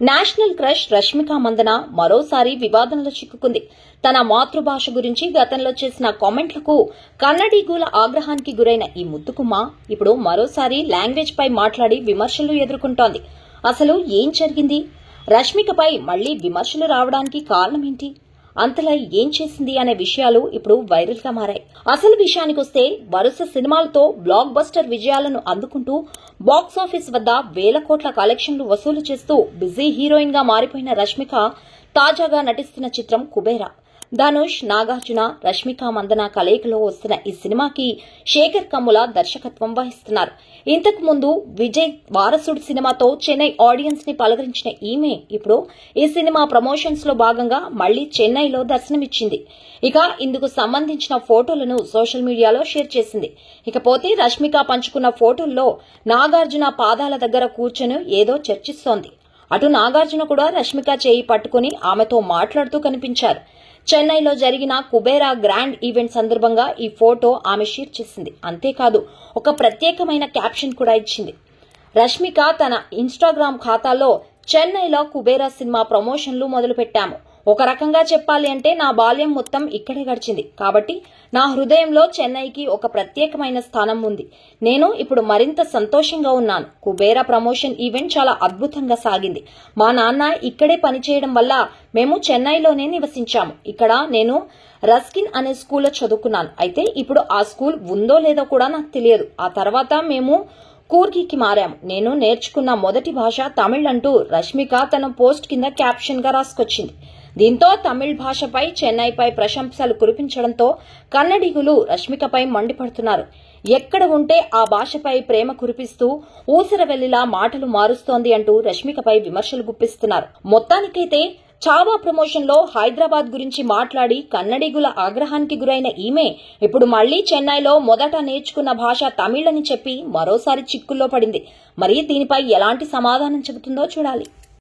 National crush Rashmika Mandanna మరోసారి వివాదంలో చిక్కుకుంది. తన మాతృభాష గురించి గతంలో చేసిన కామెంట్లకు కన్నడీగుల ఆగ్రహానికి గురైన ఈ ముద్దుకుమ్మ ఇప్పుడు మరోసారి లాంగ్వేజ్ పై మాట్లాడి విమర్శలు ఎదుర్కొంటోంది. అసలు ఏం జరిగింది? రష్మికపై మళ్లీ విమర్శలు రావడానికి కారణమేంటి? అంతలా ఏం చేసింది అనే విషయాలు ఇప్పుడు వైరల్ గా మారాయి. అసలు విషయానికొస్తే వరుస సినిమాలతో బ్లాక్ బస్టర్ విజయాలను అందుకుంటూ బాక్సాఫీస్ వద్ద వేల కోట్ల కలెక్షన్లు వసూలు చేస్తూ బిజీ హీరోయిన్ గా మారిపోయిన రష్మిక తాజాగా నటిస్తున్న చిత్రం కుబేరా. ధనుష్, నాగార్జున, రష్మిక మందన కలయికలో వస్తున్న ఈ సినిమాకి శేఖర్ కమ్ముల దర్శకత్వం వహిస్తున్నారు. ఇంతకు ముందు విజయ్ వారసుడు సినిమాతో చెన్నై ఆడియన్స్ ని పలకరించిన ఈమె ఇప్పుడు ఈ సినిమా ప్రమోషన్స్ లో భాగంగా మళ్లీ చెన్నైలో దర్శనమిచ్చింది. ఇక ఇందుకు సంబంధించిన ఫోటోలను సోషల్ మీడియాలో షేర్ చేసింది. ఇకపోతే రష్మిక పంచుకున్న ఫోటోల్లో నాగార్జున పాదాల దగ్గర కూర్చొని ఏదో చర్చిస్తోంది. అటు నాగార్జున కూడా రష్మిక చేయి పట్టుకుని ఆమెతో మాట్లాడుతూ కనిపించారు. చెన్నైలో జరిగిన కుబేరా గ్రాండ్ ఈవెంట్ సందర్భంగా ఈ ఫోటో ఆమె షేర్ చేసింది. అంతేకాదు ఒక ప్రత్యేకమైన క్యాప్షన్ కూడా ఇచ్చింది. రష్మిక తన ఇన్స్టాగ్రామ్ ఖాతాలో చెన్నైలో కుబేరా సినిమా ప్రమోషన్లు మొదలుపెట్టాము. ఒక రకంగా చెప్పాలి అంటే నా బాల్యం మొత్తం ఇక్కడే గడిచింది. కాబట్టి నా హృదయంలో చెన్నైకి ఒక ప్రత్యేకమైన స్థానం ఉంది. నేను ఇప్పుడు మరింత సంతోషంగా ఉన్నాను. కుబేరా ప్రమోషన్ ఈవెంట్ చాలా అద్భుతంగా సాగింది. మా నాన్న ఇక్కడే పనిచేయడం వల్ల మేము చెన్నైలోనే నివసించాము. ఇక్కడ నేను రస్కిన్ అనే స్కూల్లో చదువుకున్నాను. అయితే ఇప్పుడు ఆ స్కూల్ ఉందో లేదో కూడా నాకు తెలియదు. ఆ తర్వాత మేము కూర్గికి మారాము. నేను నేర్చుకున్న మొదటి భాష తమిళ్ అంటూ రష్మిక తన పోస్ట్ కింద క్యాప్షన్ గా రాసుకొచ్చింది. దీంతో తమిళ్ భాషపై చెన్నైపై ప్రశంసలు కురిపించడంతో కన్నడిగులు రష్మికపై మండిపడుతున్నారు. ఎక్కడ ఉంటే ఆ భాషపై ప్రేమ కురిపిస్తూ ఊసరవెల్లిలా మాటలు మారుస్తోంది అంటూ రష్మికపై విమర్శలు గుప్పిస్తున్నారు. మొత్తానికైతే చావా ప్రమోషన్ లో హైదరాబాద్ గురించి మాట్లాడి కన్నడిగుల ఆగ్రహానికి గురైన ఈమె ఇప్పుడు మళ్లీ చెన్నైలో మొదట నేర్చుకున్న భాష తమిళ్ అని చెప్పి మరోసారి చిక్కుల్లో పడింది. మరి దీనిపై ఎలాంటి సమాధానం చెబుతుందో చూడాలి.